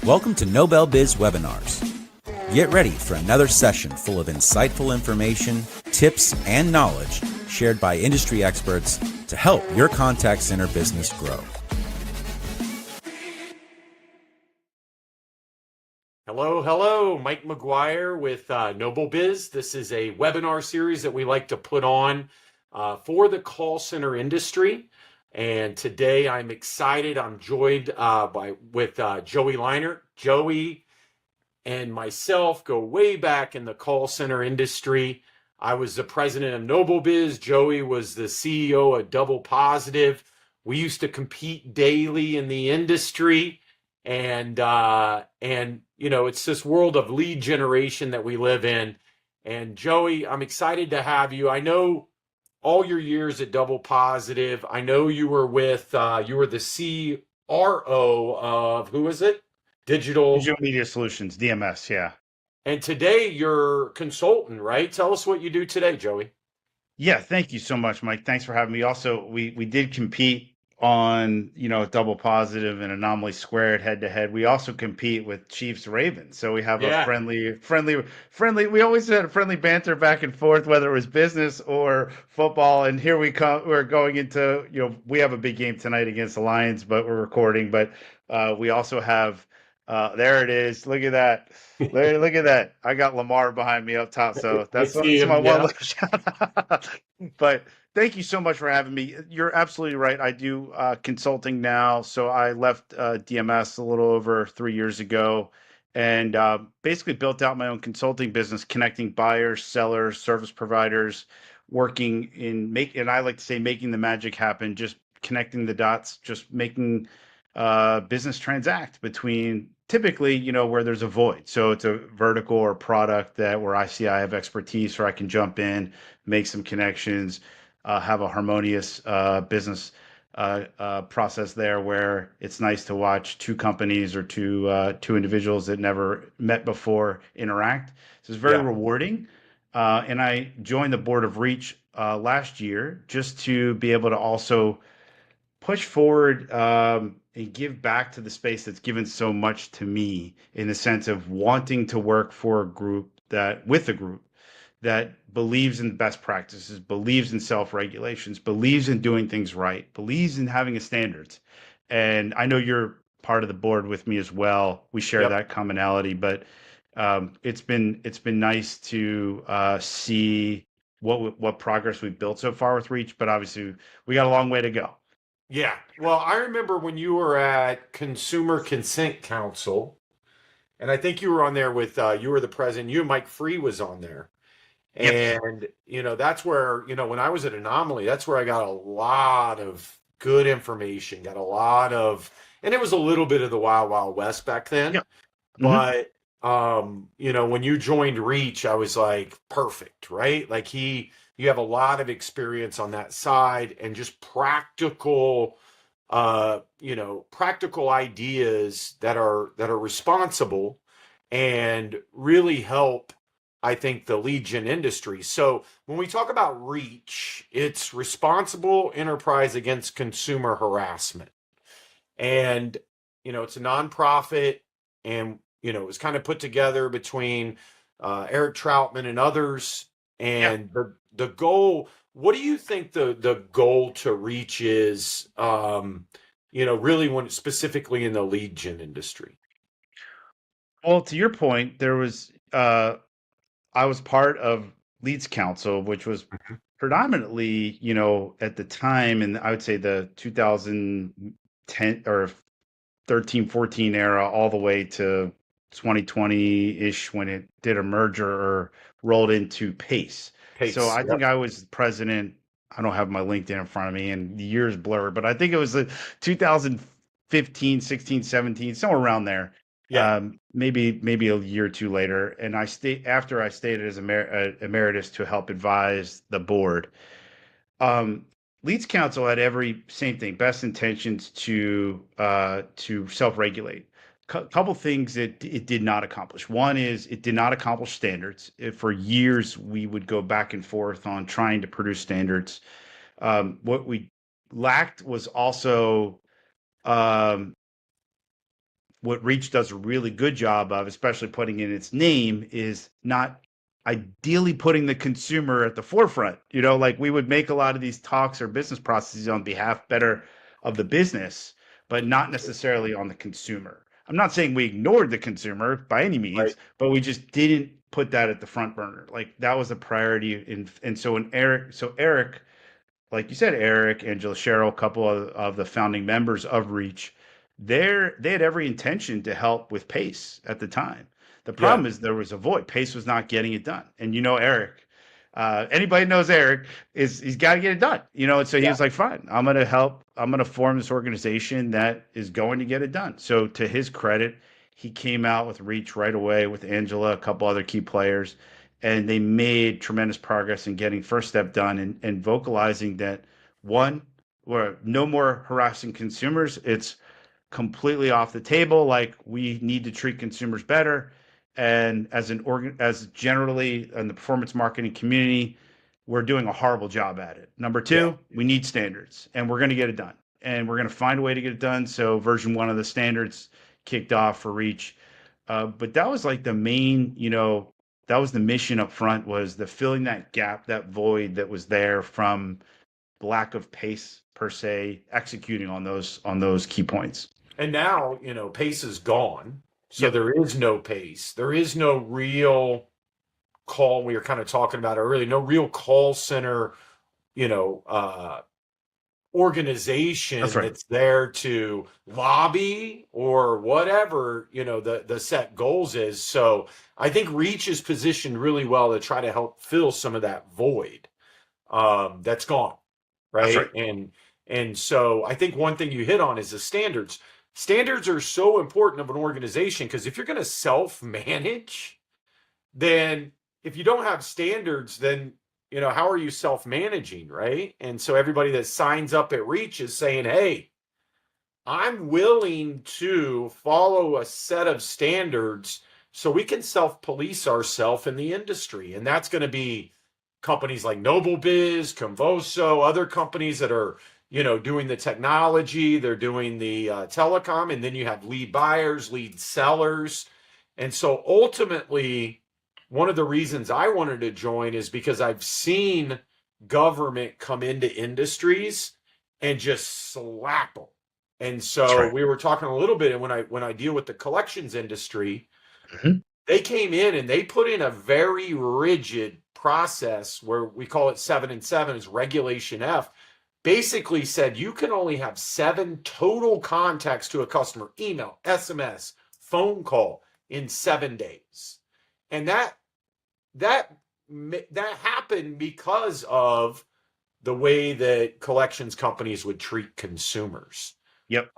Welcome to NobelBiz webinars. Get ready for another session full of insightful information, tips, and knowledge shared by industry experts to help your contact center business grow. Hello, Mike McGuire with NobelBiz. This is a webinar series that we like to put on for the call center industry. And today I'm excited. I'm joined with Joey Leinert. Joey and myself go way back in the call center industry. I was the president of NobelBiz. Joey was the CEO of Double Positive. We used to compete daily in the industry. And you know, it's this world of lead generation that we live in. And Joey, I'm excited to have you. I know all your years at Double Positive. I know you were with you were the CRO of, who is it? Digital Media Solutions, DMS, yeah. And today you're consultant, right? Tell us what you do today, Joey. Yeah, thank you so much, Mike. Thanks for having me. Also, we did compete on, Double Positive and Anomaly Squared head to head. We also compete with Chiefs Ravens. So we have a friendly, we always had a friendly banter back and forth, whether it was business or football. And here we come, we're going into, we have a big game tonight against the Lions, but we're recording, but we also have, there it is. Look at that. Look at that. I got Lamar behind me up top. So that's my one little shout out. But thank you so much for having me. You're absolutely right. I do consulting now. So I left DMS a little over 3 years ago and basically built out my own consulting business, connecting buyers, sellers, service providers, working and I like to say making the magic happen, just connecting the dots, just making business transact between typically, where there's a void. So it's a vertical or product where I see I have expertise, or I can jump in, make some connections, have a harmonious business process there where it's nice to watch two companies or two individuals that never met before interact. So it's very rewarding. And I joined the board of Reach last year just to be able to also push forward and give back to the space that's given so much to me, in the sense of wanting to work for a group that believes in best practices, believes in self-regulations, believes in doing things right, believes in having a standards. And I know you're part of the board with me as well. We share that commonality, but it's been nice to see what progress we've built so far with Reach, but obviously we got a long way to go. Yeah. Well, I remember when you were at Consumer Consent Council, and I think you were on there with, you were the president, you and Mike Free was on there. And, that's where, when I was at Anomaly, that's where I got a lot of good information, and it was a little bit of the Wild Wild West back then. Yeah. Mm-hmm. But, when you joined Reach, I was like, perfect, right? Like you have a lot of experience on that side and just practical ideas that are responsible and really help, I think, the lead gen industry. So when we talk about Reach, it's responsible enterprise against consumer harassment. And, it's a nonprofit, and, it was kind of put together between Eric Troutman and others. And the goal, what do you think the goal to Reach is, really when specifically in the lead gen industry? Well, to your point, there was, I was part of Leads Council, which was predominantly, at the time, and I would say the 2010 or 13, 14 era, all the way to 2020-ish when it did a merger or rolled into Pace. So I think I was president. I don't have my LinkedIn in front of me and the years blur, but I think it was 2015, 16, 17, somewhere around there. Yeah. Maybe a year or two later. And after I stayed as emeritus to help advise the board. Leads Council had same thing, best intentions to self-regulate. Couple things that it did not accomplish. One is it did not accomplish standards. For years, we would go back and forth on trying to produce standards. What we lacked was also what Reach does a really good job of, especially putting in its name, is not ideally putting the consumer at the forefront. Like we would make a lot of these talks or business processes on behalf better of the business, but not necessarily on the consumer. I'm not saying we ignored the consumer by any means, Right. but we just didn't put that at the front burner. Like that was a priority. And so when Eric, like you said, Eric, Angela, Cheryl, a couple of the founding members of Reach, they had every intention to help with pace at the time. The Yeah. problem is there was a void. Pace was not getting it done. And Eric, anybody knows Eric, he's got to get it done. And so he was like, fine, I'm going to help. I'm going to form this organization that is going to get it done. So to his credit, he came out with Reach right away with Angela, a couple other key players, and they made tremendous progress in getting first step done and vocalizing that one, we're no more harassing consumers. It's completely off the table. Like we need to treat consumers better. And as generally in the performance marketing community, we're doing a horrible job at it. Number two, we need standards, and we're going to get it done. And we're going to find a way to get it done. So version 1 of the standards kicked off for Reach. But that was like the main, that was the mission up front, was the filling that gap, that void that was there from lack of pace per se, executing on those key points. And now, pace is gone. So there is no pace. There is no real call. We were kind of talking about it earlier. No real call center, organization that's there to lobby or whatever, the set goals is. So I think Reach is positioned really well to try to help fill some of that void that's gone. Right. That's right. And so I think one thing you hit on is the standards. Standards are so important of an organization, because if you're going to self-manage, then if you don't have standards, then, how are you self-managing, right? And so everybody that signs up at Reach is saying, hey, I'm willing to follow a set of standards so we can self-police ourselves in the industry. And that's going to be companies like NobelBiz, Convoso, other companies that are doing the technology, they're doing the telecom, and then you have lead buyers, lead sellers. And so ultimately, one of the reasons I wanted to join is because I've seen government come into industries and just slap them. And so we were talking a little bit, and when I deal with the collections industry, they came in and they put in a very rigid process where we call it 7 and 7 is Regulation F. Basically said you can only have 7 total contacts to a customer, email, SMS, phone call, in 7 days. And that happened because of the way that collections companies would treat consumers. Yep.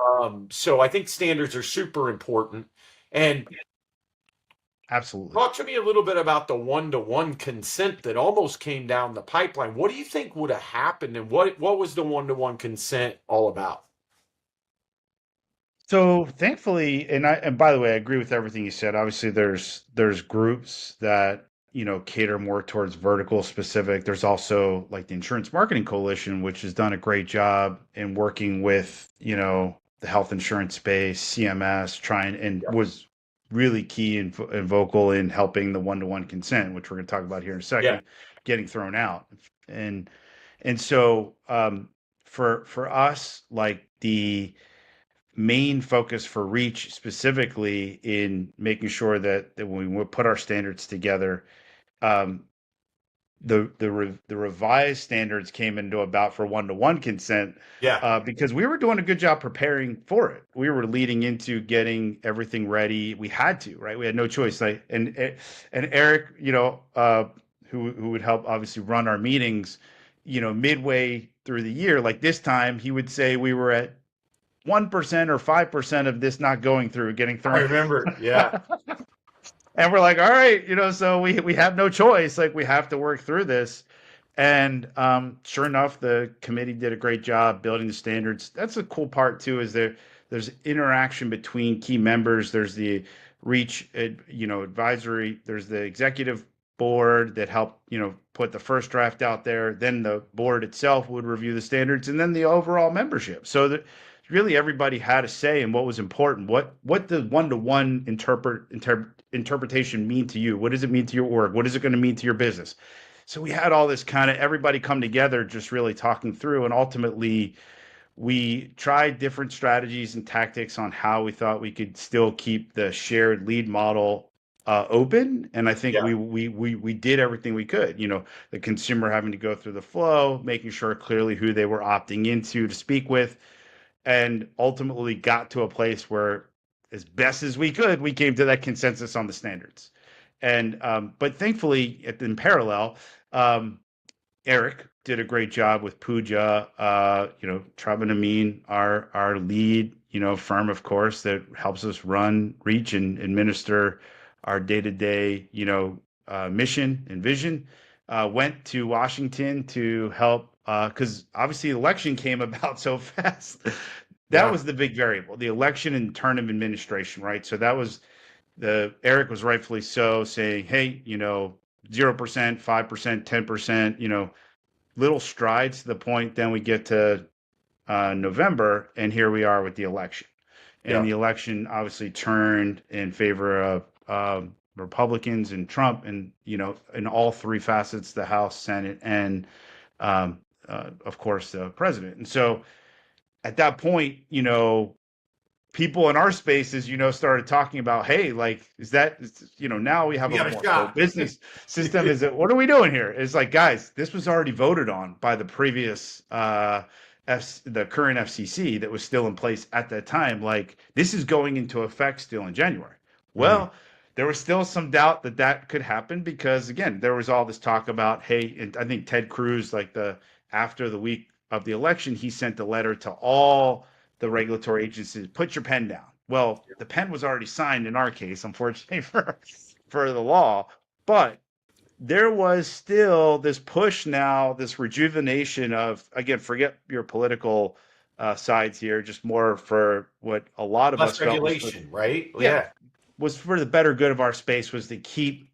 So I think standards are super important. And absolutely. Talk to me a little bit about the one-to-one consent that almost came down the pipeline. What do you think would have happened, and what was the one-to-one consent all about? So thankfully, and by the way, I agree with everything you said. Obviously, there's groups that cater more towards vertical specific. There's also like the Insurance Marketing Coalition, which has done a great job in working with the health insurance space, CMS, was really key and vocal in helping the one-to-one consent, which we're going to talk about here in a second, getting thrown out. And so for us, like the main focus for Reach specifically in making sure that when we put our standards together, the revised standards came into about for one-to-one consent. Because we were doing a good job preparing for it. We were leading into getting everything ready. We had to, right? We had no choice. And Eric, who would help obviously run our meetings, midway through the year, like this time, he would say we were at 1% or 5% of this not going through, getting thrown. I remember, yeah. And we're like, all right, so we have no choice. Like, we have to work through this. And sure enough, the committee did a great job building the standards. That's the cool part, too, is there's interaction between key members. There's the Reach, advisory. There's the executive board that helped, put the first draft out there. Then the board itself would review the standards, and then the overall membership. So that really everybody had a say in what was important. What does one-to-one interpretation mean to you? What does it mean to your org? What is it going to mean to your business? So we had all this kind of everybody come together, just really talking through, and ultimately we tried different strategies and tactics on how we thought we could still keep the shared lead model open. And I think we did everything we could. The consumer having to go through the flow, making sure clearly who they were opting into to speak with, and ultimately got to a place where, as best as we could, we came to that consensus on the standards. And but thankfully, in parallel, Eric did a great job with Pooja. Trav and Amin, our lead, firm, of course, that helps us run, reach, and administer our day-to-day, mission and vision. Went to Washington to help because obviously the election came about so fast. That was the big variable, the election and turn of administration, right? So that was Eric was rightfully so saying, hey, 0%, 5%, 10%, little strides to the point. Then we get to November, and here we are with the election. And the election obviously turned in favor of Republicans and Trump, and in all three facets: the House, Senate, and of course the president. And so at that point, people in our spaces, started talking about, hey, like, now we have a more business system. What are we doing here? It's like, guys, this was already voted on by the previous, the current FCC that was still in place at that time. Like, this is going into effect still in January. Well, there was still some doubt that could happen because, again, there was all this talk about, hey, and I think Ted Cruz, after the week of the election, he sent a letter to all the regulatory agencies, put your pen down. Well, the pen was already signed in our case, unfortunately for the law, but there was still this push now, this rejuvenation of, again, forget your political sides here, just more for what a lot of us felt regulation, right? Was for the better good of our space, was to keep,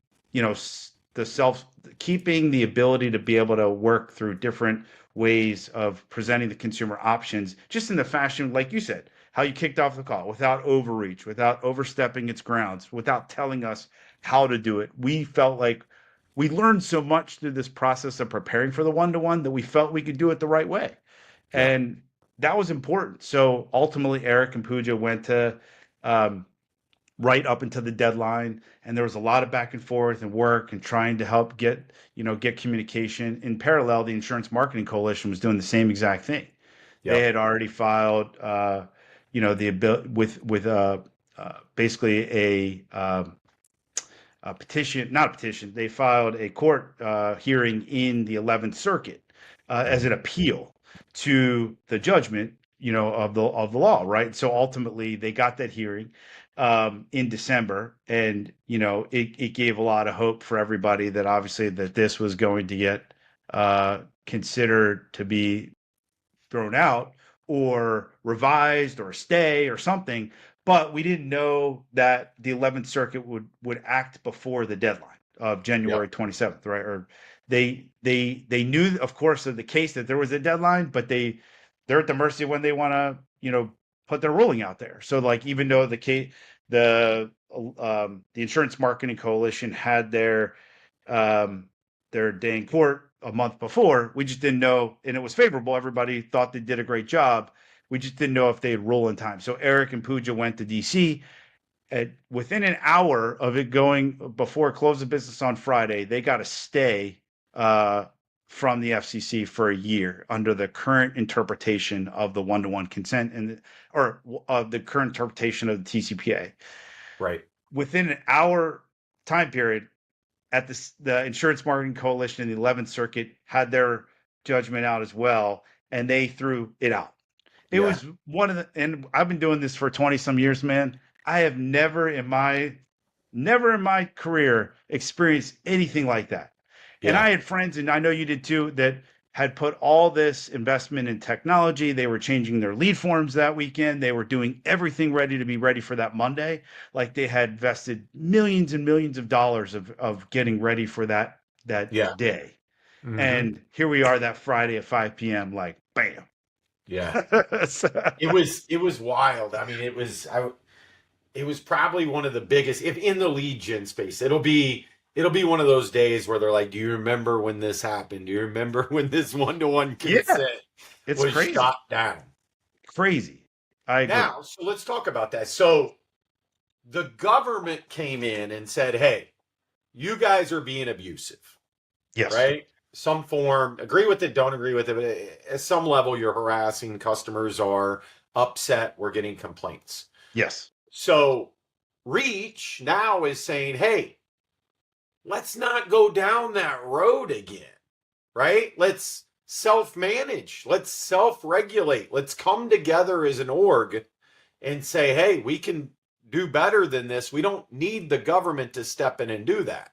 keeping the ability to be able to work through different ways of presenting the consumer options, just in the fashion, like you said, how you kicked off the call, without overreach, without overstepping its grounds, without telling us how to do it. We felt like we learned so much through this process of preparing for the one-to-one that we felt we could do it the right way. And that was important. So ultimately, Eric and Pooja went to right up until the deadline, and there was a lot of back and forth and work and trying to help get communication. In parallel, the Insurance Marketing Coalition was doing the same exact thing. They had already filed basically a petition, not a petition. They filed a court hearing in the 11th Circuit as an appeal to the judgment of the law, right? So ultimately, they got that hearing in December, and it gave a lot of hope for everybody that obviously that this was going to get considered to be thrown out or revised or stay or something. But we didn't know that the 11th Circuit would act before the deadline of January 27th, right? Or they knew, of course, of the case that there was a deadline, but they're at the mercy when they want to put their ruling out there. So even though the Insurance Marketing Coalition had their day in court a month before, we just didn't know, and it was favorable. Everybody thought they did a great job. We just didn't know if they'd rule in time. So Eric and Pooja went to DC. Within an hour of it going before close of business on Friday, they got a stay from the FCC for a year under the current interpretation of the one-to-one consent or of the current interpretation of the TCPA. Right. Within an hour time period, at the Insurance Marketing Coalition in the 11th Circuit had their judgment out as well, and they threw it out. It was and I've been doing this for 20 some years, man. I have never in my career experienced anything like that. And I had friends, and I know you did too, that had put all this investment in technology. They were changing their lead forms that weekend. They were doing everything ready to be ready for that Monday. Like they had invested millions and millions of dollars of getting ready for that day. Mm-hmm. And here we are that Friday at 5 p.m. like, bam, Yeah. So- It was wild. I mean, it was probably one of the biggest, if in the lead gen space. It'll be one of those days where they're like, "Do you remember when this happened? Do you remember when this one-to-one yeah, consent it's was crazy, shot down?" crazy. I agree. Now, so let's talk about that. So the government came in and said, "Hey, you guys are being abusive, Yes, right? Some form, agree with it, don't agree with it, but at some level, you're harassing, customers are upset, we're getting complaints." yes, So Reach now is saying, "Hey, let's not go down that road again, right? Let's self manage, let's self regulate, let's come together as an org and say, hey, we can do better than this. We don't need the government to step in and do that."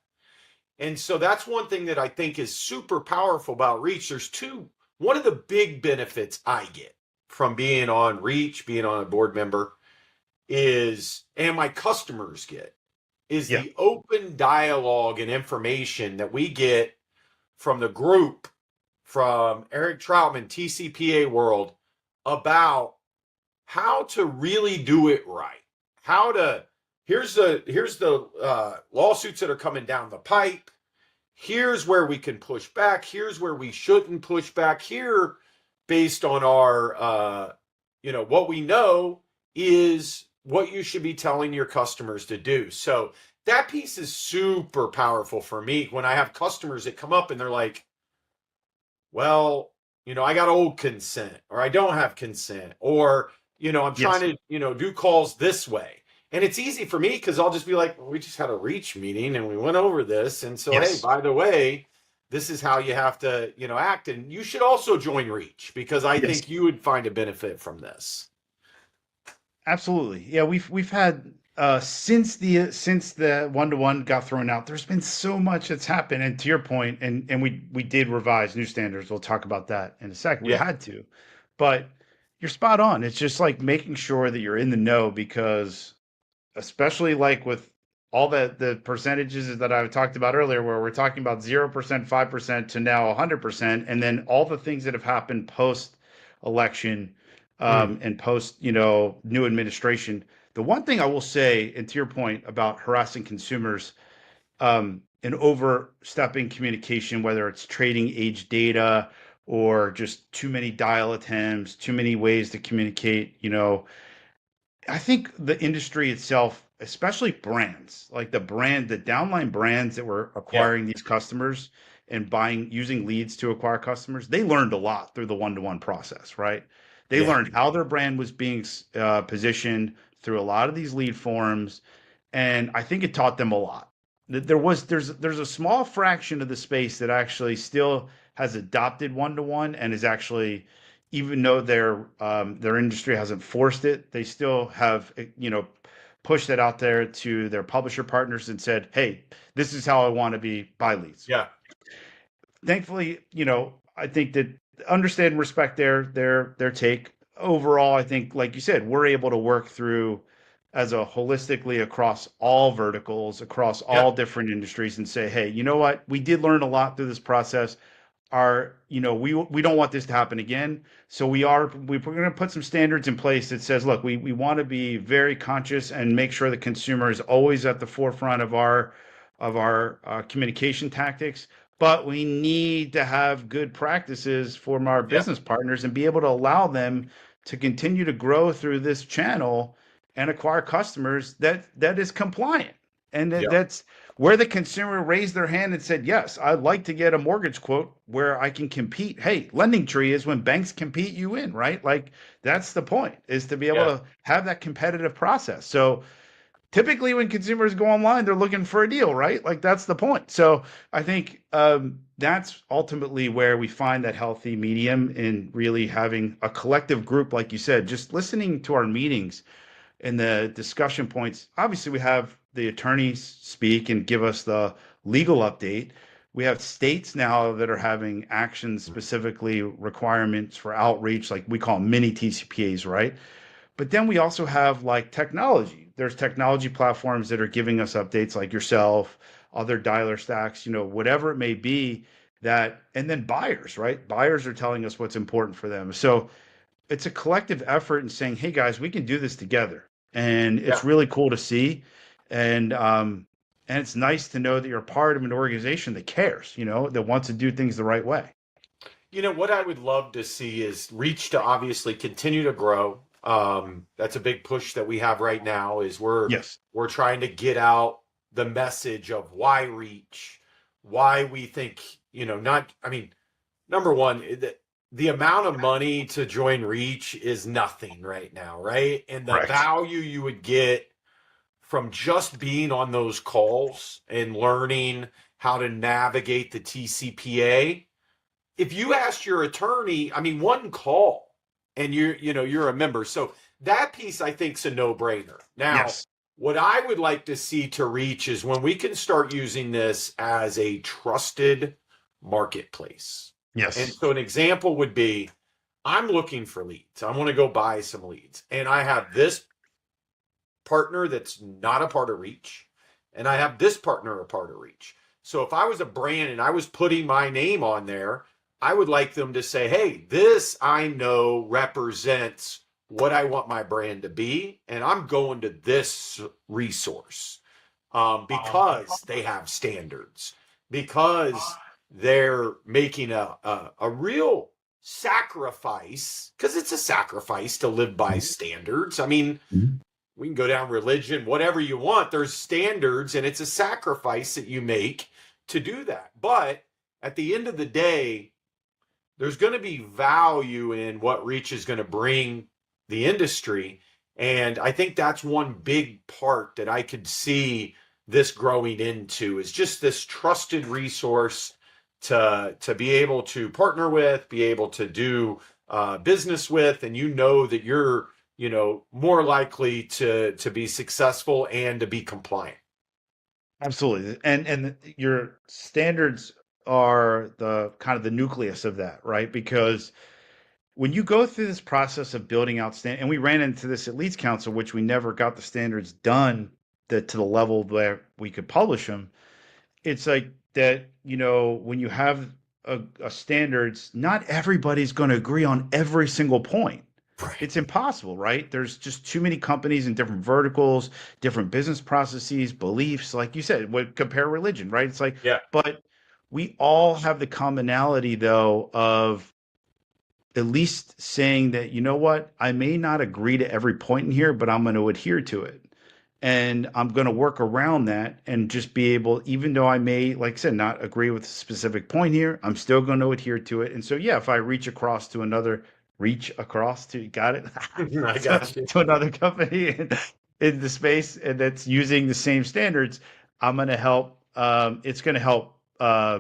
And so that's one thing that I think is super powerful about Reach. There's two. One of the big benefits I get from being on Reach, being on a board member, is, and my customers get, is yeah, the open dialogue and information that we get from the group, from Eric Troutman, TCPA World, about how to really do it right. How to, here's the lawsuits that are coming down the pipe. Here's where we can push back. Here's where we shouldn't push back. Here, based on our, what we know is what you should be telling your customers to do. So that piece is super powerful for me when I have customers that come up and they're like, well, I got old consent, or I don't have consent, or, I'm trying yes, to, do calls this way. And it's easy for me because I'll just be like, well, we just had a Reach meeting and we went over this. And so, hey, yes. by the way, this is how you have to, act. And you should also join Reach because I Yes. think you would find a benefit from this. Absolutely. Yeah, we've had since the one-to-one got thrown out, there's been so much that's happened. And to your point, and we did revise new standards. We'll talk about that in a second. We Yeah. had to. But you're spot on. It's just like making sure that you're in the know, because especially like with all the percentages that I talked about earlier, where we're talking about 0%, 5% to now 100%, and then all the things that have happened post election, Mm. and post new administration. The one thing I will say, and to your point about harassing consumers, and overstepping communication, whether it's trading age data or just too many dial attempts, too many ways to communicate, I think the industry itself, especially brands, like the downline brands that were Yeah. acquiring these customers and using leads to acquire customers, they learned a lot through the one-to-one process, right? They Yeah. learned how their brand was being positioned through a lot of these lead forms, and I think it taught them a lot. There's a small fraction of the space that actually still has adopted one-to-one and is actually, even though their industry hasn't forced it, they still have pushed it out there to their publisher partners and said, "Hey, this is how I want to buy leads." Yeah. Thankfully, I think that understand and respect their take. Overall, I think, like you said, we're able to work through as a holistically across all verticals, across Yeah. all different industries, and say, "Hey, you know what? We did learn a lot through this process. We don't want this to happen again, so we're going to put some standards in place that says, look, we want to be very conscious and make sure the consumer is always at the forefront of our communication tactics, but we need to have good practices from our Yeah. business partners and be able to allow them to continue to grow through this channel and acquire customers that is compliant, and Yeah. that's where the consumer raised their hand and said, yes, I'd like to get a mortgage quote where I can compete. Hey, lending tree is when banks compete, you win, right? Like, that's the point, is to be able Yeah. to have that competitive process. So typically when consumers go online, they're looking for a deal, right? Like, that's the point. So I think that's ultimately where we find that healthy medium in really having a collective group, like you said, just listening to our meetings and the discussion points. Obviously, we have the attorneys speak and give us the legal update. We have states now that are having actions, specifically requirements for outreach, like we call them mini TCPAs, right? But then we also have like technology. There's technology platforms that are giving us updates, like yourself, other dialer stacks, whatever it may be, and then buyers, right? Buyers are telling us what's important for them. So it's a collective effort in saying, hey guys, we can do this together. And Yeah. it's really cool to see. And it's nice to know that you're part of an organization that cares, that wants to do things the right way. What I would love to see is Reach to obviously continue to grow. That's a big push that we have right now is Yes. we're trying to get out the message of why Reach, why we think, not, I mean, number one, the amount of money to join Reach is nothing right now, right? And the Correct. value you would get from just being on those calls and learning how to navigate the TCPA. If you asked your attorney, I mean, one call and you're a member. So that piece I think is a no-brainer. Now, Yes. what I would like to see to Reach is when we can start using this as a trusted marketplace. Yes. And so an example would be, I'm looking for leads. I want to go buy some leads. And I have this partner that's not a part of Reach, and I have this partner a part of Reach. So if I was a brand and I was putting my name on there, I would like them to say, hey, this I know represents what I want my brand to be, and I'm going to this resource because they have standards, because they're making a real sacrifice, because it's a sacrifice to live by standards. I mean, we can go down religion, whatever you want. There's standards, and it's a sacrifice that you make to do that. But at the end of the day, there's going to be value in what Reach is going to bring the industry. And I think that's one big part that I could see this growing into is just this trusted resource to be able to partner with, be able to do business with, and that you're more likely to be successful and to be compliant. Absolutely. And your standards are the kind of the nucleus of that, right? Because when you go through this process of building out and we ran into this at Leads Council, which we never got the standards done to the level where we could publish them. It's like that, when you have a standards, not everybody's going to agree on every single point. Right. It's impossible, right? There's just too many companies in different verticals, different business processes, beliefs. Like you said, compare religion, right? It's like, Yeah. but we all have the commonality, though, of at least saying that, you know what, I may not agree to every point in here, but I'm going to adhere to it. And I'm going to work around that and just be able, even though I may, like I said, not agree with a specific point here, I'm still going to adhere to it. And so, yeah, if I reach across to, got it? I got you. To another company in the space and that's using the same standards, I'm going to help. It's going to help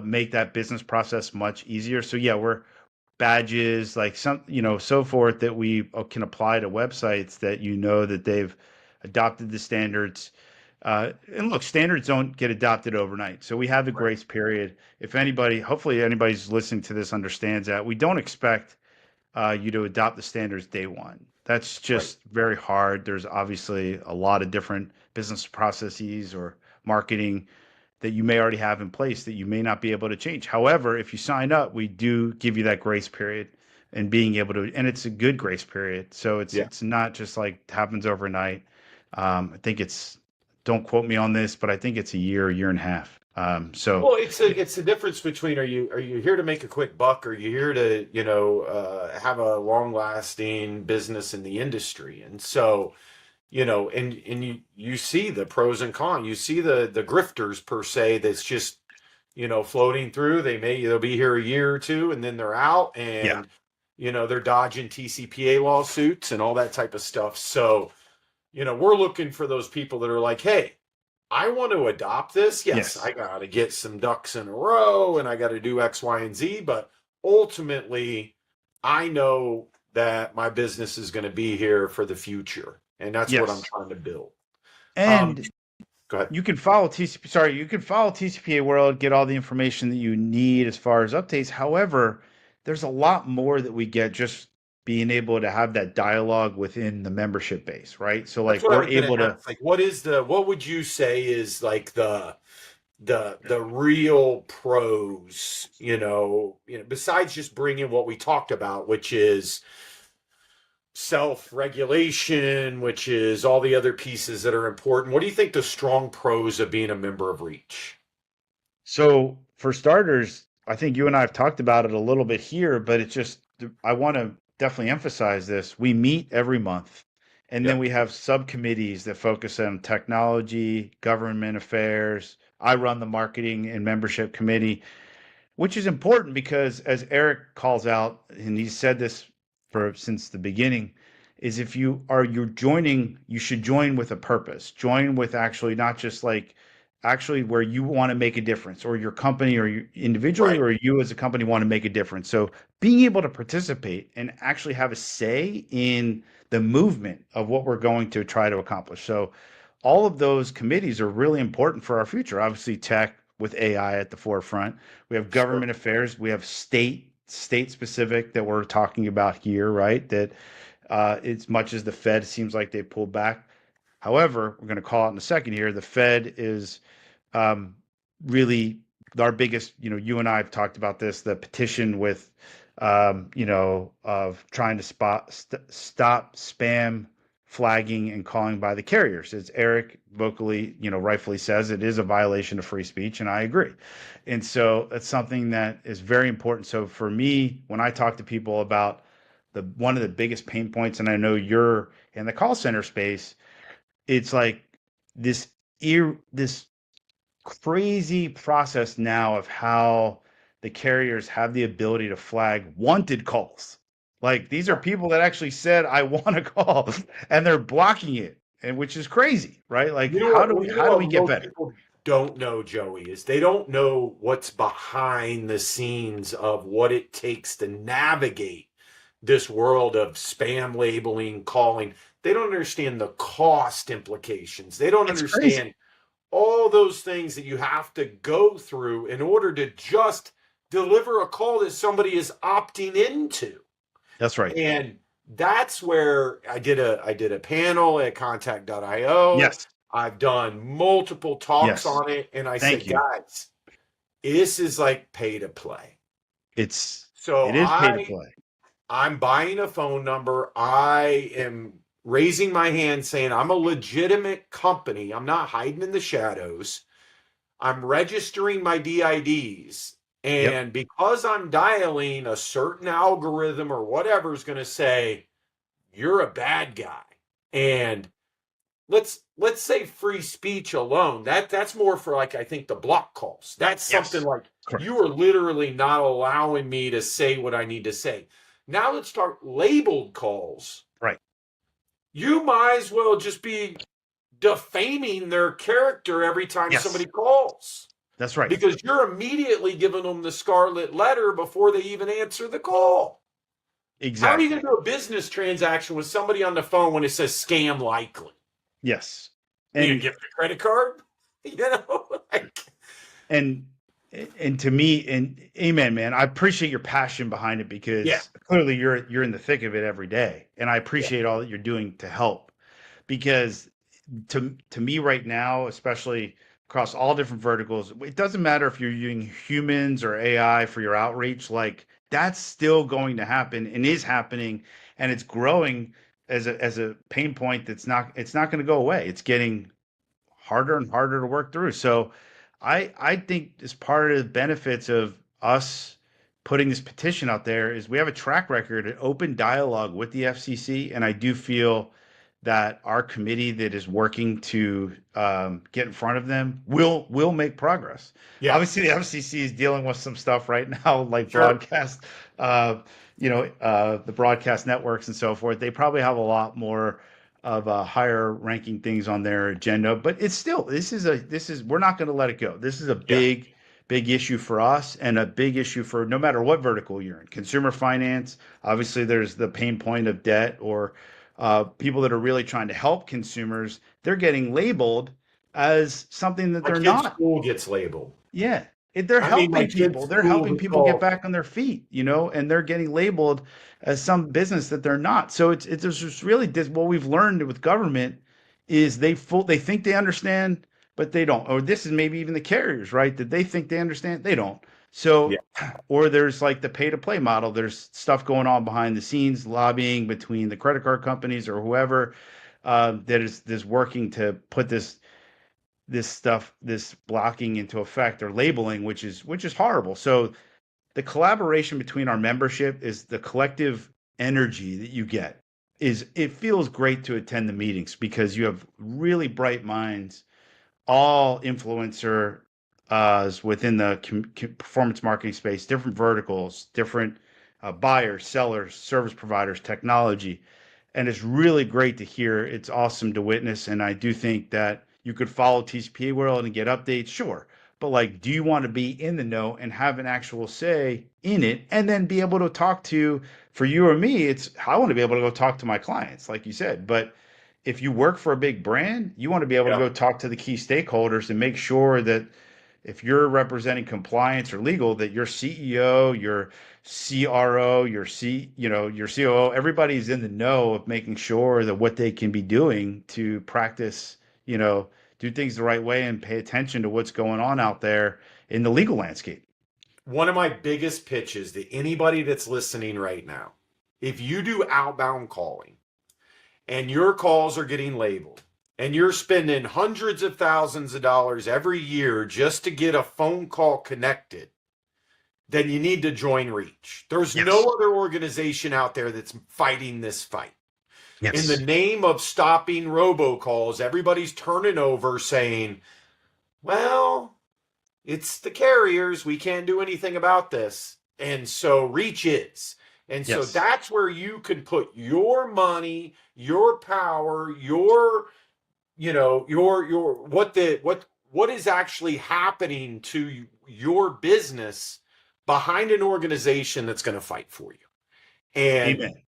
make that business process much easier. So, yeah, we're badges, like so forth that we can apply to websites that that they've adopted the standards. And look, standards don't get adopted overnight. So we have a grace period. If hopefully anybody's listening to this understands that. We don't expect you to adopt the standards day one. That's just very hard. There's obviously a lot of different business processes or marketing that you may already have in place that you may not be able to change. However, if you sign up, we do give you that grace period and being able to, and it's a good grace period. So it's not just like happens overnight. I think don't quote me on this, but I think it's a year and a half. Well, it's the difference between are you here to make a quick buck, or are you here to have a long lasting business in the industry? And so, and you see the pros and cons. You see the grifters per se that's just floating through. They'll be here a year or two and then they're out, and they're dodging TCPA lawsuits and all that type of stuff. So we're looking for those people that are like, hey, I want to adopt this. Yes, I got to get some ducks in a row and I got to do X, Y, and Z. But ultimately, I know that my business is going to be here for the future. And that's what I'm trying to build. And go ahead. You can follow TCPA World, get all the information that you need as far as updates. However, there's a lot more that we get just being able to have that dialogue within the membership base, right? So like we're able to what would you say is like the real pros, besides just bringing what we talked about, which is self-regulation, which is all the other pieces that are important. What do you think the strong pros of being a member of Reach? So for starters, I think you and I have talked about it a little bit here, but it's just, I want to definitely emphasize this. We meet every month, and then Yep. we have subcommittees that focus on technology, government affairs. I run the marketing and membership committee, which is important because as Eric calls out, and he said this for since the beginning, is if you're joining, you should join with a purpose. Join with actually not just like actually where you want to make a difference, or your company or you individually Right. or you as a company want to make a difference. So being able to participate and actually have a say in the movement of what we're going to try to accomplish. So all of those committees are really important for our future. Obviously, tech with AI at the forefront. We have Sure. government affairs. We have state specific that we're talking about here, right? That as much as the Fed seems like they pulled back. However, we're going to call out in a second here. The Fed is um, really our biggest. You and I have talked about this. The petition with of trying to stop spam flagging and calling by the carriers. As Eric vocally, rightfully says, it is a violation of free speech, and I agree. And so it's something that is very important. So for me, when I talk to people about the one of the biggest pain points, and I know you're in the call center space, it's like this this crazy process now of how the carriers have the ability to flag wanted calls. Like these are people that actually said, I want to call, and they're blocking it, and which is crazy, right? Like You know how do we what get most better? people don't know, Joey, is they don't know what's behind the scenes of what it takes to navigate this world of spam labeling, calling. They don't understand the cost implications. They don't It's crazy. understand all those things that you have to go through in order to just deliver a call that somebody is opting into. That's right. And that's where I did a panel at contact.io. Yes. I've done multiple talks Yes. on it, and I Thank said, you. guys, this is like pay to play. So It is pay to play. I'm buying a phone number. I am raising my hand saying I'm a legitimate company. I'm not hiding in the shadows. I'm registering my DIDs. Yep. And because I'm dialing a certain algorithm or whatever is going to say, you're a bad guy. And let's say free speech alone. That's more for like I think the block calls. That's something Yes. like you Correct. are literally not allowing me to say what I need to say. Now let's start labeled calls. Right. You might as well just be defaming their character every time Yes. somebody calls That's right. because you're immediately giving them the scarlet letter before they even answer the call. How are you going Exactly. to do a business transaction with somebody on the phone when it says scam likely? Yes. You gonna And give the credit card? You know, like, and and to me, and amen, man, I appreciate your passion behind it yeah, because clearly you're in the thick of it every day, and I yeah, appreciate all that you're doing to help. Because to me right now, especially across all different verticals, it doesn't matter if you're using humans or AI for your outreach, like that's still going to happen and is happening, and it's growing as a pain point that's not it's not going to go away. It's getting harder and harder to work through. So I think as part of the benefits of us putting this petition out there is we have a track record, an open dialogue with the FCC, and I do feel that our committee that is working to get in front of them will make progress. yeah, Obviously, the FCC is dealing with some stuff right now, like sure, broadcast, the broadcast networks and so forth. They probably have a lot more of higher ranking things on their agenda, but it's still this is we're not going to let it go. This is a yeah. big issue for us and a big issue for no matter what vertical you're in. Consumer finance, obviously, there's the pain point of debt or people that are really trying to help consumers. They're getting labeled as something that My they're kid's not. school gets labeled. Yeah. They're I mean, my helping kid's people. They're school helping was people get called. back on their feet, and they're getting labeled as some business that they're not. So it's just really what we've learned with government is they think they understand but they don't. Or this is maybe even the carriers, right? That they think they understand, they don't. Yeah. So, or there's like the pay to play model. There's stuff going on behind the scenes, lobbying between the credit card companies or whoever that is working to put this blocking into effect or labeling, which is horrible. So the collaboration between our membership is the collective energy that you get is it feels great to attend the meetings because you have really bright minds, all influencer within the performance marketing space, different verticals, different buyers, sellers, service providers, technology. And it's really great to hear. It's awesome to witness. And I do think that you could follow TCPA World and get updates, sure. But like, do you want to be in the know and have an actual say in it and then be able to talk to, for you or me, it's, I want to be able to go talk to my clients, like you said. But if you work for a big brand, you want to be able to Yeah. go talk to the key stakeholders and make sure that if you're representing compliance or legal, that your CEO, your CRO, your COO, everybody's in the know of making sure that what they can be doing to practice, do things the right way and pay attention to what's going on out there in the legal landscape. One of my biggest pitches to anybody that's listening right now, if you do outbound calling and your calls are getting labeled and you're spending hundreds of thousands of dollars every year just to get a phone call connected, then you need to join Reach. There's Yes. no other organization out there that's fighting this fight. In the Yes. name of stopping robocalls, everybody's turning over saying, well, it's the carriers. We can't do anything about this. And so Reach is. And so Yes. that's where you can put your money, your power, your what is actually happening to your business behind an organization that's going to fight for you. And Amen.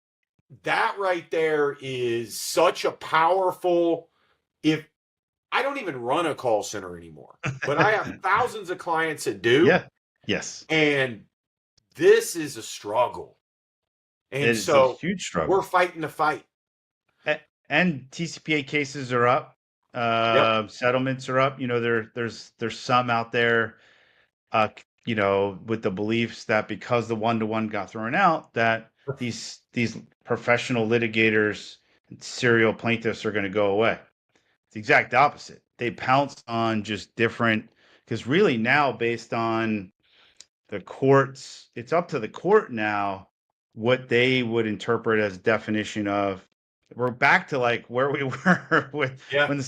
that right there is such a powerful, if I don't even run a call center anymore, but I have thousands of clients that do. Yeah. Yes. And this is a struggle. It And is a so huge struggle. we're fighting the fight. And TCPA cases are up. Yep. Settlements are up. There's some out there, with the beliefs that because the one-to-one got thrown out, that these professional litigators and serial plaintiffs are going to go away. It's the exact opposite. They pounce on just different, because really now, based on the courts, it's up to the court now what they would interpret as definition of. We're back to like where we were with Yeah.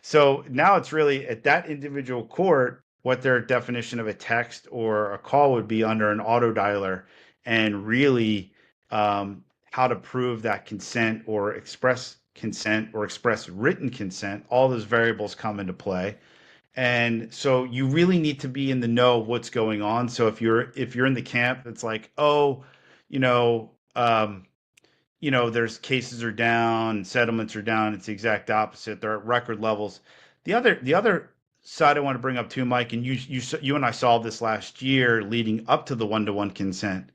so now it's really at that individual court what their definition of a text or a call would be under an auto dialer, and really how to prove that consent or express consent or express written consent. All those variables come into play. And so you really need to be in the know of what's going on. So if you're in the camp, it's like, oh, you know, um, there's cases are down, settlements are down. It's the exact opposite. They're at record levels. The other side I want to bring up too, Mike, and you and I saw this last year leading up to the one-to-one consent,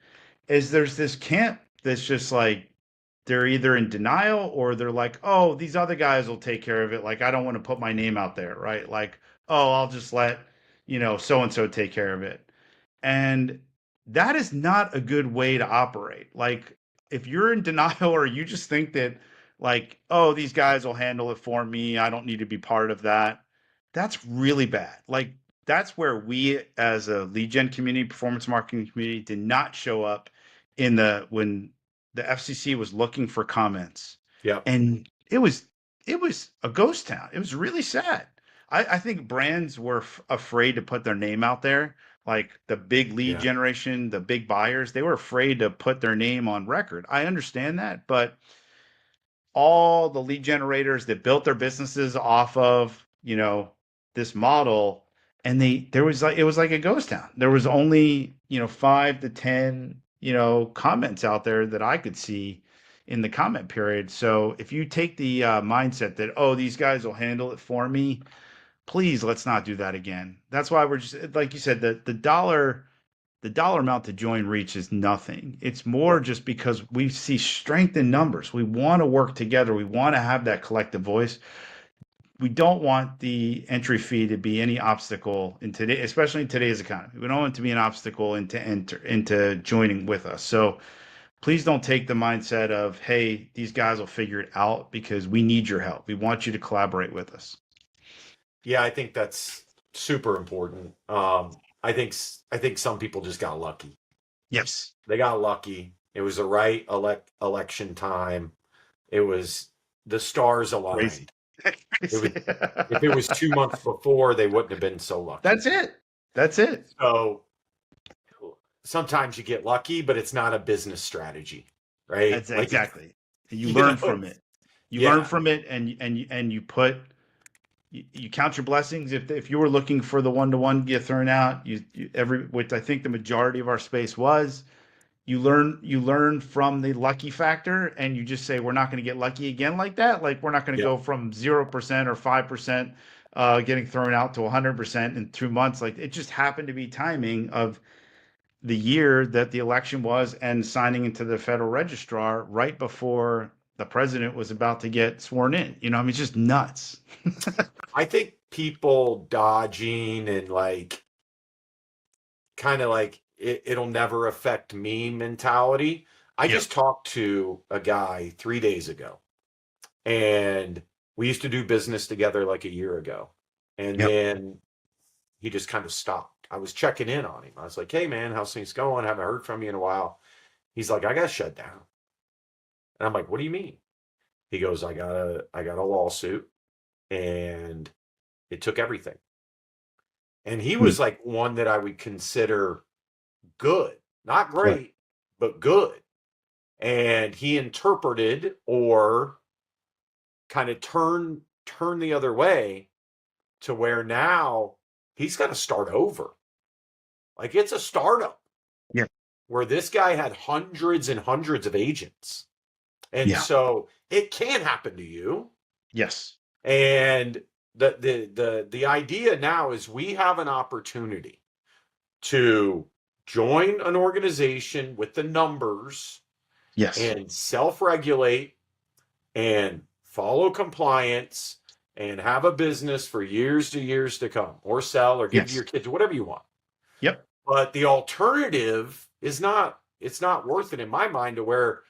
is there's this camp that's just like they're either in denial or they're like, oh, these other guys will take care of it. Like, I don't want to put my name out there, right? Like, oh, I'll just let, so and so take care of it. And that is not a good way to operate. Like, if you're in denial or you just think that, like, oh, these guys will handle it for me, I don't need to be part of that, that's really bad. Like, that's where we as a lead gen community, performance marketing community, did not show up when the FCC was looking for comments. Yeah. And it was a ghost town. It was really sad. I think brands were afraid to put their name out there. Like the big lead generation, the big buyers, they were afraid to put their name on record. I understand that, but all the lead generators that built their businesses off of, this model, and it was like a ghost town. There was only, 5 to 10, comments out there that I could see in the comment period. So if you take the mindset that, oh, these guys will handle it for me, please, let's not do that again. That's why we're just, like you said, the dollar amount to join Reach is nothing. It's more just because we see strength in numbers. We want to work together. We want to have that collective voice. we don't want the entry fee to be any obstacle in today, especially in today's economy. We don't want it to be an obstacle into joining with us. So please don't take the mindset of, hey, these guys will figure it out, because we need your help. We want you to collaborate with us. Yeah, I think that's super important. I think some people just got lucky. Yes. They got lucky. It was the right election time. It was the stars aligned. If it was 2 months before, they wouldn't have been so lucky. That's it. So sometimes you get lucky, but it's not a business strategy, right? That's exactly. You you learn know, from it. You yeah. learn from it, and you count your blessings. If you were looking for the one-to-one get thrown out, which I think the majority of our space was, you learn from the lucky factor, and you just say, we're not going to get lucky again like that. Like, we're not going to go from 0% or 5% getting thrown out to 100% in 2 months. Like, it just happened to be timing of the year that the election was, and signing into the federal registrar right before the president was about to get sworn in. I mean, it's just nuts. I think people dodging and like kind of like it'll never affect me mentality. I just talked to a guy 3 days ago, and we used to do business together like a year ago. And then he just kind of stopped. I was checking in on him. I was like, hey man, how's things going? Haven't heard from you in a while. He's like, I got shut down. And I'm like, what do you mean? He goes, I got a lawsuit, and it took everything. And he was like one that I would consider good, not great, but good. And he interpreted or kind of turn the other way to where now he's got to start over. Like, it's a startup. Yeah. Where this guy had hundreds and hundreds of agents. And so it can happen to you. Yes. And the idea now is we have an opportunity to join an organization with the numbers. Yes. And self-regulate and follow compliance and have a business for years to come, or sell or give to your kids, whatever you want. Yep. But the alternative is it's not worth it in my mind, to where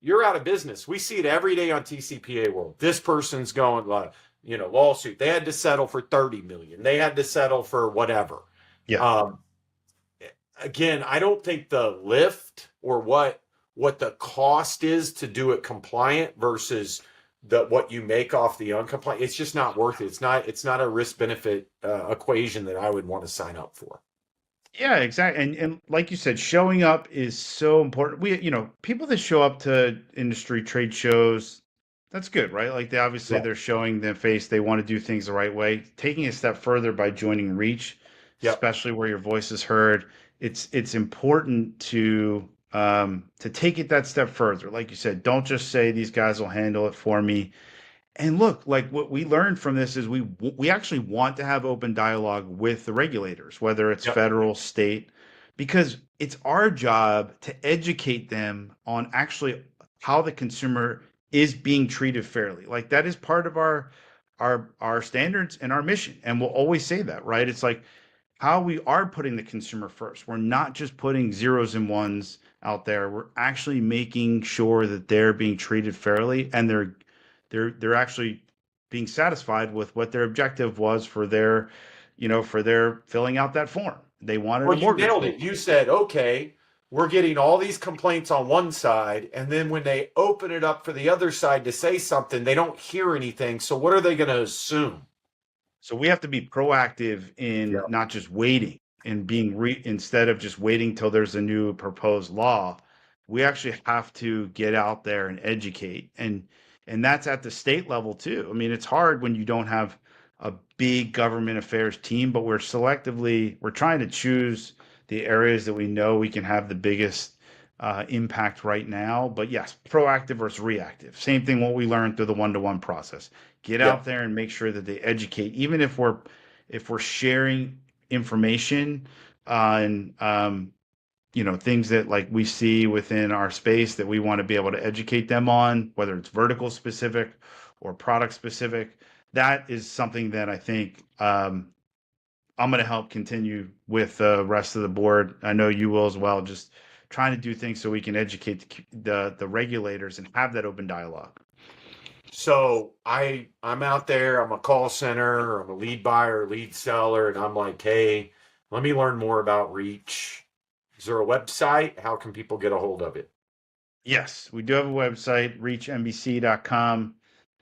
you're out of business. We see it every day on TCPA World. This person's going, lawsuit. They had to settle for 30 million. They had to settle for whatever. Yeah. Again, I don't think the lift or what the cost is to do it compliant versus what you make off the uncompliant, it's just not worth it. It's not a risk benefit equation that I would want to sign up for. Yeah, exactly. And like you said, showing up is so important. People that show up to industry trade shows, that's good, right? Like, they're showing their face. They want to do things the right way. Taking a step further by joining Reach, especially where your voice is heard, it's important to take it that step further. Like you said, don't just say these guys will handle it for me. And look, like, what we learned from this is we actually want to have open dialogue with the regulators, whether it's federal, state, because it's our job to educate them on actually how the consumer is being treated fairly. Like, that is part of our standards and our mission. And we'll always say that, right? It's like how we are putting the consumer first. We're not just putting zeros and ones out there. We're actually making sure that they're being treated fairly, and they're actually being satisfied with what their objective was for their filling out that form. They wanted a mortgage. You nailed it. You said, okay, we're getting all these complaints on one side, and then when they open it up for the other side to say something, they don't hear anything. So what are they going to assume? So we have to be proactive in not just waiting and being instead of just waiting till there's a new proposed law. We actually have to get out there and educate, and that's at the state level too. I mean, it's hard when you don't have a big government affairs team, but we're trying to choose the areas that we know we can have the biggest impact right now. But yes, proactive versus reactive. Same thing what we learned through the one-to-one process. Get out there and make sure that they educate, even if we're sharing information on things that, like, we see within our space that we want to be able to educate them on, whether it's vertical specific or product specific. that is something that I think I'm going to help continue with the rest of the board. I know you will as well. Just trying to do things so we can educate the regulators and have that open dialogue. So I'm out there, I'm a call center, I'm a lead buyer, lead seller, and I'm like, hey, let me learn more about Reach. Is there a website? How can people get a hold of it? Yes, we do have a website, reachnbc.com.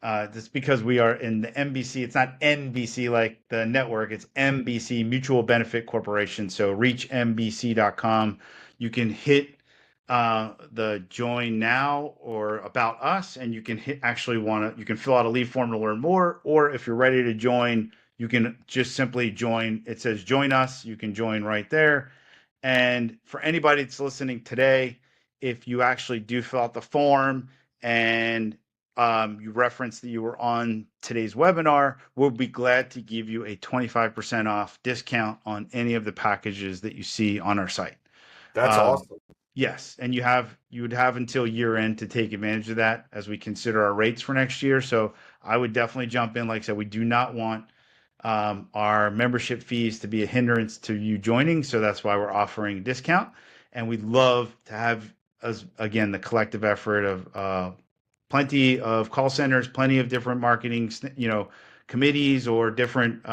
That's because we are in the NBC. It's not NBC like the network. It's NBC, Mutual Benefit Corporation. So reachnbc.com. You can hit the join now or about us, and you can you can fill out a lead form to learn more. Or if you're ready to join, you can just simply join. It says join us. You can join right there. And for anybody that's listening today, if you actually do fill out the form and you reference that you were on today's webinar, we'll be glad to give you a 25% off discount on any of the packages that you see on our site. That's awesome. Yes, and you would have until year end to take advantage of that as we consider our rates for next year. So I would definitely jump in. Like I said, we do not want our membership fees to be a hindrance to you joining. So that's why we're offering a discount. And we'd love to have, as again, the collective effort of plenty of call centers, plenty of different marketing, committees or different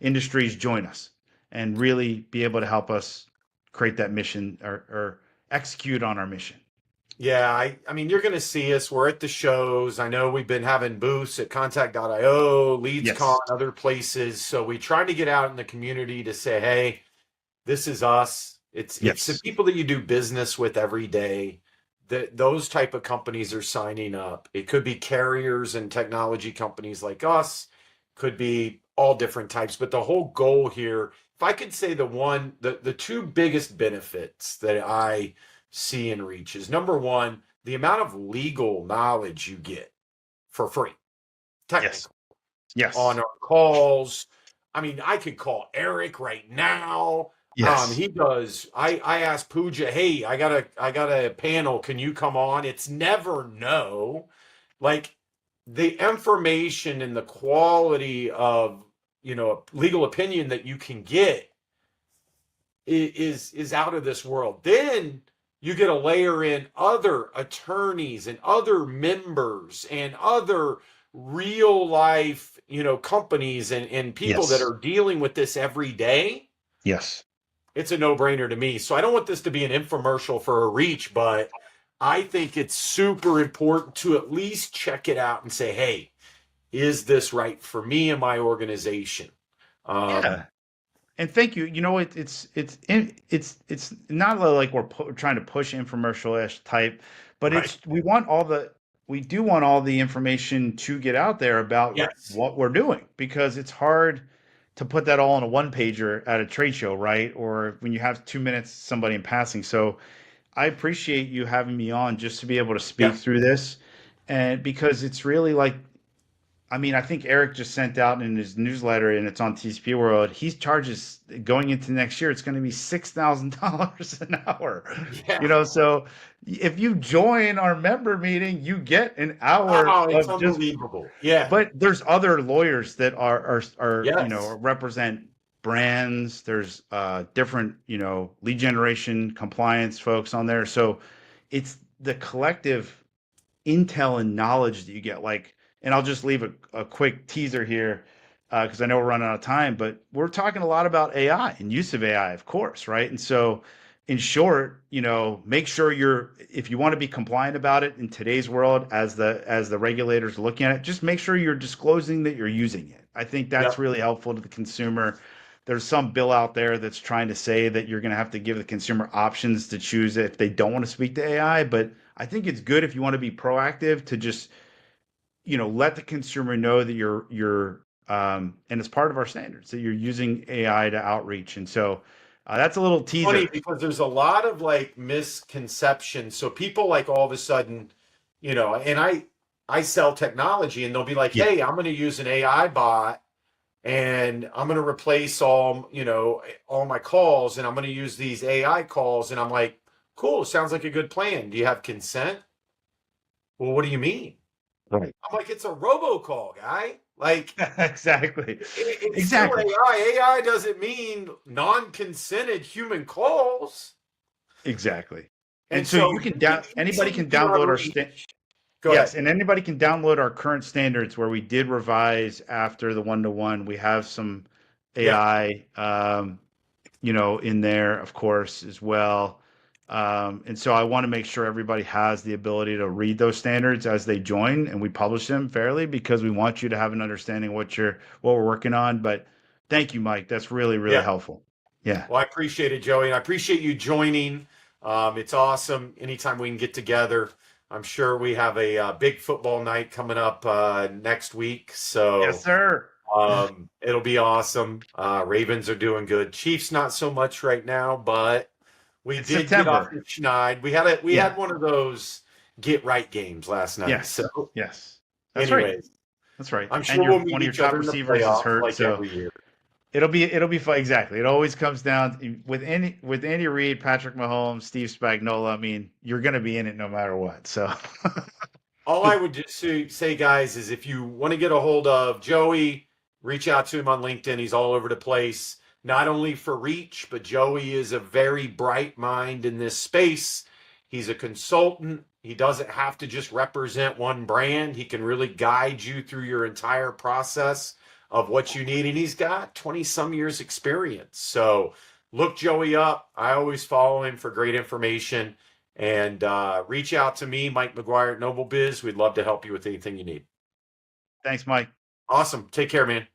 industries join us and really be able to help us create that mission or execute on our mission. Yeah, I mean, you're going to see us. We're at the shows. I know we've been having booths at Contact.io, LeadsCon, Yes. other places. So we try to get out in the community to say, hey, this is us. It's the people that you do business with every day. Those type of companies are signing up. It could be carriers and technology companies like us, could be all different types. But the whole goal here, if I could say the two biggest benefits that I see in Reach is, number one, the amount of legal knowledge you get for free. Technical. Yes. On our calls. I mean, I could call Eric right now. Yes. He does. I asked Pooja, hey, I got a panel. Can you come on? It's never no. Like, the information and the quality of, legal opinion that you can get is out of this world. Then you get to layer in other attorneys and other members and other real life, companies and people that are dealing with this every day. Yes. It's a no-brainer to me. So I don't want this to be an infomercial for a Reach, but I think it's super important to at least check it out and say, hey, is this right for me and my organization? Yeah. And thank you. It's not like we're trying to push infomercial-ish type, but Right. we do want all the information to get out there about what we're doing, because it's hard to put that all on a one-pager at a trade show, right? Or when you have 2 minutes, somebody in passing. So I appreciate you having me on just to be able to speak through this. And because it's really like, I mean, I think Eric just sent out in his newsletter, and it's on TCP World. He charges, going into next year, it's going to be $6,000 an hour. Yeah. So if you join our member meeting, you get an hour. Oh, it's unbelievable. But there's other lawyers that are represent brands. There's different, lead generation, compliance folks on there. So it's the collective intel and knowledge that you get. And I'll just leave a quick teaser here because I know we're running out of time, but we're talking a lot about AI and use of AI, of course, right? And so in short, make sure if you want to be compliant about it in today's world, as the regulators are looking at it, just make sure you're disclosing that you're using it. I think that's really helpful to the consumer. There's some bill out there that's trying to say that you're going to have to give the consumer options to choose if they don't want to speak to AI, but I think it's good if you want to be proactive to just let the consumer know that you're and it's part of our standards that you're using AI to outreach. And so that's a little teaser. Funny because there's a lot of misconceptions. So people all of a sudden, and I sell technology, and they'll be like, hey, I'm going to use an AI bot and I'm going to replace all my calls, and I'm going to use these AI calls. And I'm like, cool, sounds like a good plan. Do you have consent? Well, what do you mean? Right. I'm like, it's a robocall, guy. Like, Exactly. it's still Exactly. AI. AI doesn't mean non-consented human calls. Exactly. And And so so you can you anybody say can here on download our Reach. Go yes, ahead. and anybody can download our current standards where we did revise after the one-to-one. We have some Yeah. AI, in there, of course, as well. And so I want to make sure everybody has the ability to read those standards as they join, and we publish them fairly because we want you to have an understanding of what we're working on. But thank you, Mike. That's really, really Yeah. helpful. Yeah. Well, I appreciate it, Joey, and I appreciate you joining. It's awesome. Anytime we can get together. I'm sure we have a big football night coming up next week. Yes, So sir. it'll be awesome. Ravens are doing good. Chiefs not so much right now, but we It's did get off the September. schneid. We Yeah. had one of those get right games last night. Yes. So, Yes. That's right. anyways, That's right. I'm And sure we'll one meet of your each top other in the receivers is playoffs hurt, like so every year. it'll be fun. Exactly. It always comes down with Andy Reid, Patrick Mahomes, Steve Spagnuolo. I mean, you're going to be in it no matter what. So All I would just say, guys, is if you want to get a hold of Joey, reach out to him on LinkedIn. He's all over the place, not only for Reach, but Joey is a very bright mind in this space. He's a consultant. He doesn't have to just represent one brand. He can really guide you through your entire process of what you need. And he's got 20 some years experience. So look Joey up. I always follow him for great information. And reach out to me, Mike McGuire at NobelBiz. We'd love to help you with anything you need. thanks, Mike. Awesome. Take care, man.